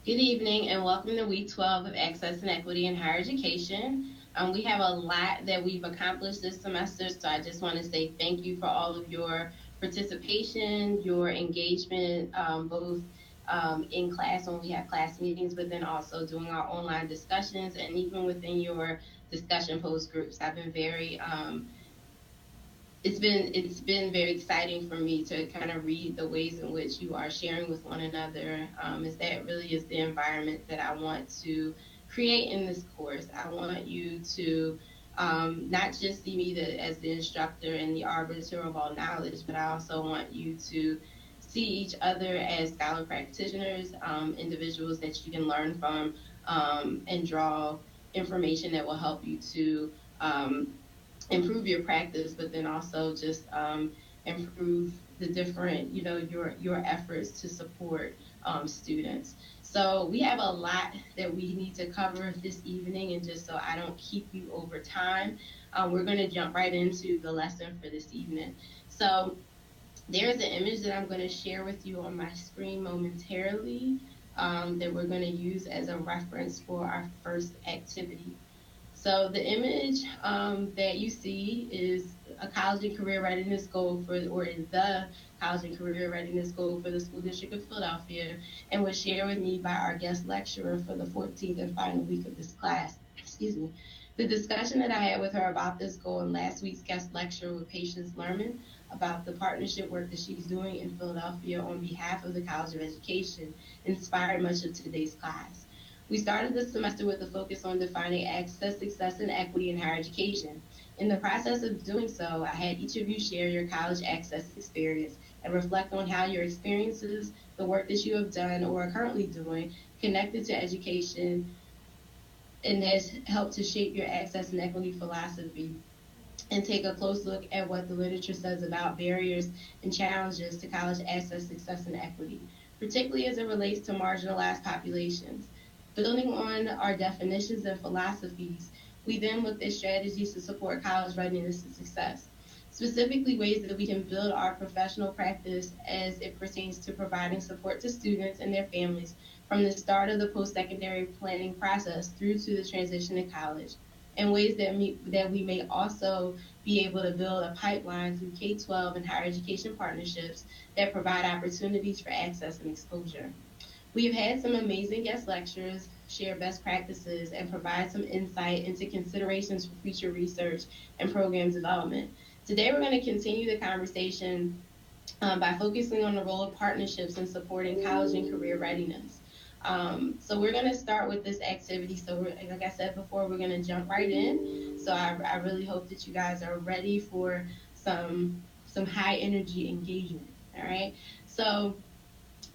Good evening and welcome to week 12 of Access and Equity in Higher Education. We have a lot that we've accomplished this semester, so I just want to say thank you for all of your participation, your engagement, both in class when we have class meetings, but then also doing our online discussions and even within your discussion post groups. I've been very it's been very exciting for me to kind of read the ways in which you are sharing with one another. Is that really is the environment that I want to create in this course. I want you to not just see me as the instructor and the arbiter of all knowledge, but I also want you to see each other as scholar practitioners, individuals that you can learn from, and draw information that will help you to improve your practice, but then also just improve the different, your efforts to support students. So we have a lot that we need to cover this evening, and just so I don't keep you over time, we're going to jump right into the lesson for this evening. So there's an image that I'm going to share with you on my screen momentarily, that we're going to use as a reference for our first activity. So the image that you see is a college and career readiness goal or is the college and career readiness goal for the School District of Philadelphia, and was shared with me by our guest lecturer for the 14th and final week of this class. Excuse me. The discussion that I had with her about this goal in last week's guest lecture with Patience Lerman about the partnership work that she's doing in Philadelphia on behalf of the College of Education inspired much of today's class. We started this semester with a focus on defining access, success, and equity in higher education. In the process of doing so, I had each of you share your college access experience and reflect on how your experiences, the work that you have done or are currently doing, connected to education and has helped to shape your access and equity philosophy, and take a close look at what the literature says about barriers and challenges to college access, success, and equity, particularly as it relates to marginalized populations. Building on our definitions and philosophies, we then looked at strategies to support college readiness and success, specifically ways that we can build our professional practice as it pertains to providing support to students and their families from the start of the post-secondary planning process through to the transition to college, and ways that we may also be able to build a pipeline through K-12 and higher education partnerships that provide opportunities for access and exposure. We've had some amazing guest lecturers share best practices and provide some insight into considerations for future research and program development. Today, we're going to continue the conversation by focusing on the role of partnerships in supporting college and career readiness. So we're going to start with this activity. So like I said before, we're going to jump right in. So I really hope that you guys are ready for some high energy engagement. All right. So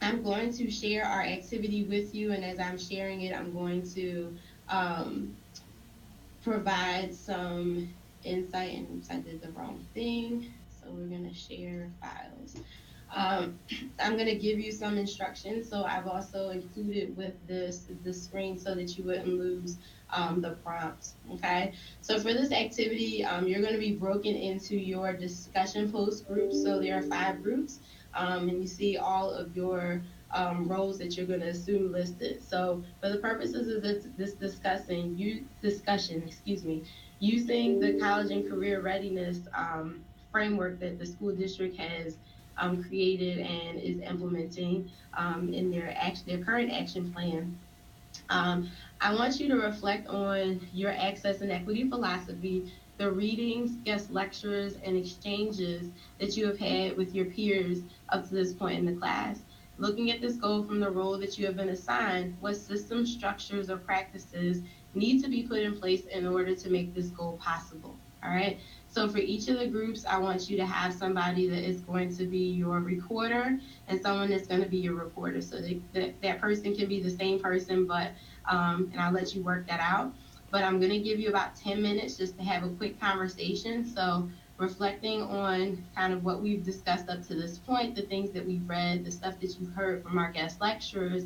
I'm going to share our activity with you, and as I'm sharing it, I'm going to um, provide some insight. And oops, I did the wrong thing. So we're going to share files. Um, I'm going to give you some instructions. So I've also included with the screen so that you wouldn't lose the prompt. Okay. So for this activity, you're going to be broken into your discussion post groups. So there are 5 groups, and you see all of your roles that you're going to assume listed. So for the purposes of this discussion, using the college and career readiness framework that the school district has created and is implementing in their current action plan. I want you to reflect on your access and equity philosophy, the readings, guest lectures, and exchanges that you have had with your peers up to this point in the class. Looking at this goal from the role that you have been assigned, what system structures or practices need to be put in place in order to make this goal possible? All right. So for each of the groups, I want you to have somebody that is going to be your recorder and someone that's going to be your reporter. So that person can be the same person, but and I'll let you work that out. But I'm going to give you about 10 minutes just to have a quick conversation. So reflecting on kind of what we've discussed up to this point, the things that we've read, the stuff that you've heard from our guest lecturers,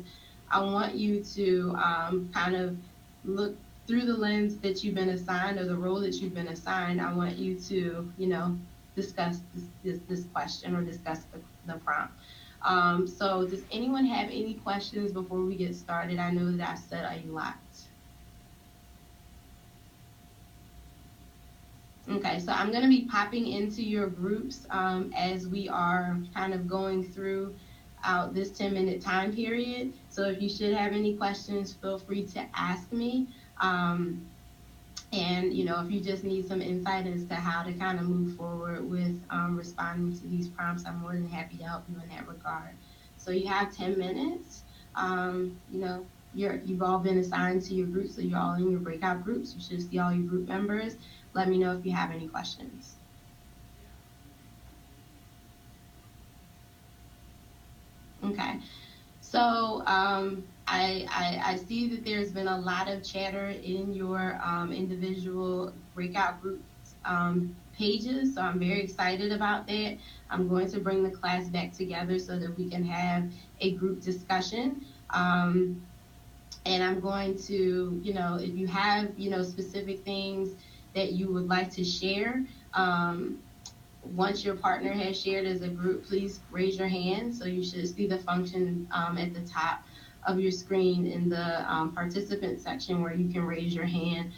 I want you to kind of look through the lens that you've been assigned or the role that you've been assigned. I want you to, discuss this question or discuss the prompt. So does anyone have any questions before we get started? I know that I said a lot. Okay, so I'm going to be popping into your groups as we are kind of going through out this 10-minute time period. So if you should have any questions, feel free to ask me. And if you just need some insight as to how to kind of move forward with responding to these prompts, I'm more than happy to help you in that regard. So you have 10 minutes. You've all been assigned to your groups, so you're all in your breakout groups. You should see all your group members. Let me know if you have any questions. Okay. So I see that there's been a lot of chatter in your individual breakout groups pages. So I'm very excited about that. I'm going to bring the class back together so that we can have a group discussion. And I'm going to, if you have, specific things that you would like to share, once your partner has shared as a group, please raise your hand. So you should see the function at the top of your screen in the participant section where you can raise your hand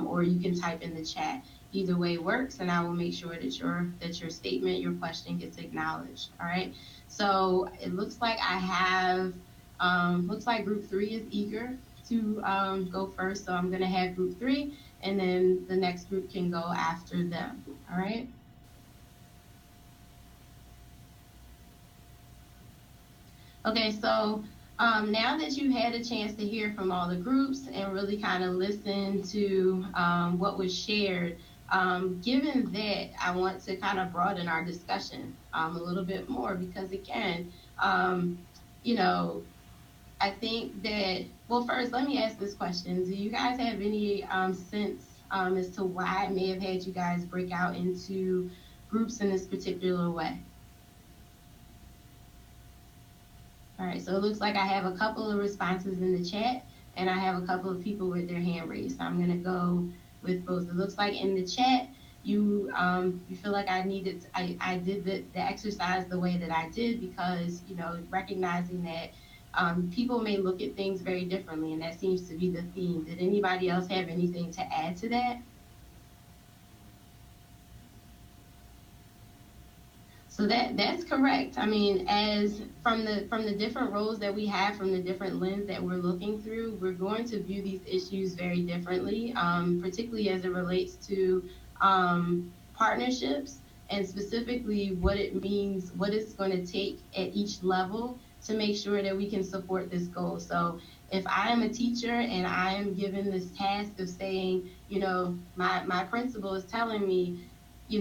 or you can type in the chat. Either way works, and I will make sure that your statement, your question gets acknowledged. All right. So it looks like looks like group 3 is eager to go first. So I'm going to have group 3, and then the next group can go after them. All right. Okay, so now that you've had a chance to hear from all the groups and really kind of listen to what was shared, given that, I want to kind of broaden our discussion a little bit more because, again, um, you know, I think that, well, first, let me ask this question. Do you guys have any sense as to why it may have had you guys break out into groups in this particular way? All right, so it looks like I have a couple of responses in the chat, and I have a couple of people with their hand raised. So I'm gonna go with both. It looks like in the chat, you feel like I did the exercise the way that I did because recognizing that people may look at things very differently, and that seems to be the theme. Did anybody else have anything to add to that? So that's correct. I mean, as from the different roles that we have, from the different lens that we're looking through, we're going to view these issues very differently, particularly as it relates to partnerships and specifically what it means, what it's going to take at each level to make sure that we can support this goal. So if I am a teacher and I am given this task of saying, my principal is telling me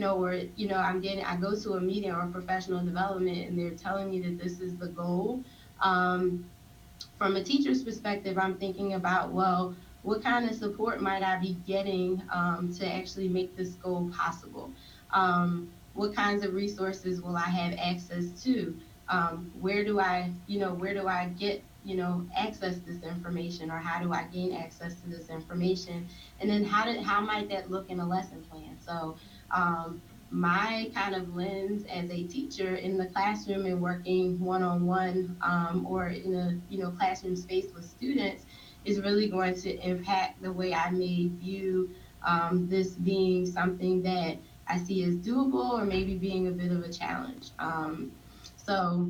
or I go to a meeting or professional development and they're telling me that this is the goal. From a teacher's perspective, I'm thinking about, well, what kind of support might I be getting to actually make this goal possible? What kinds of resources will I have access to? Where do I get, access this information, or how do I gain access to this information? And then how might that look in a lesson plan? So my kind of lens as a teacher in the classroom and working one-on-one or in a classroom space with students is really going to impact the way I may view this being something that I see as doable or maybe being a bit of a challenge. So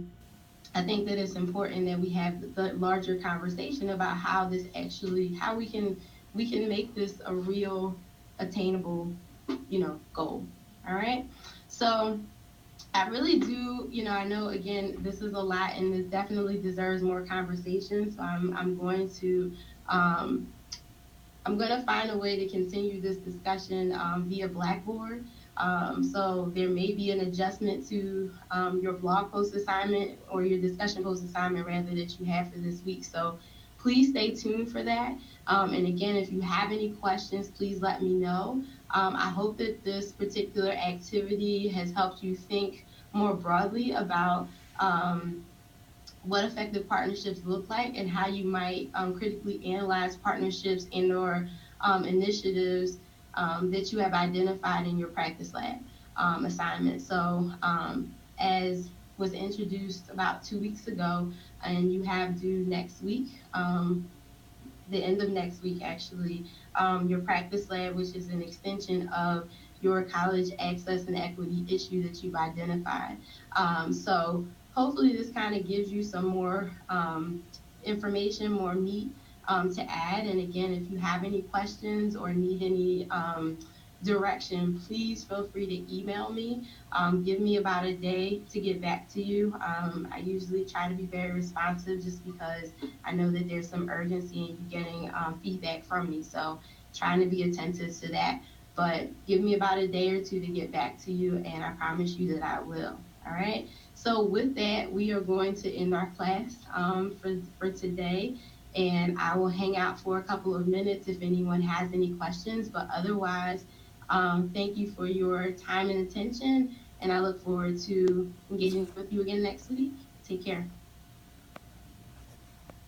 I think that it's important that we have the larger conversation about how we can make this a real attainable, goal. All right. So I really do, I know again, this is a lot and it definitely deserves more conversation. So um, I'm going to find a way to continue this discussion via Blackboard. So there may be an adjustment to your blog post assignment or your discussion post assignment rather that you have for this week. So please stay tuned for that. And again, if you have any questions, please let me know. I hope that this particular activity has helped you think more broadly about what effective partnerships look like and how you might critically analyze partnerships and or initiatives that you have identified in your practice lab assignment. So as was introduced about 2 weeks ago, and you have due next week. The end of next week, actually, your practice lab, which is an extension of your college access and equity issue that you've identified. So hopefully this kind of gives you some more information, more meat to add. And again, if you have any questions or need any direction, please feel free to email me. Give me about a day to get back to you. I usually try to be very responsive just because I know that there's some urgency in you getting feedback from me. So trying to be attentive to that. But give me about a day or two to get back to you, and I promise you that I will. All right. So with that, we are going to end our class for today. And I will hang out for a couple of minutes if anyone has any questions. But otherwise, thank you for your time and attention. And I look forward to engaging with you again next week. Take care.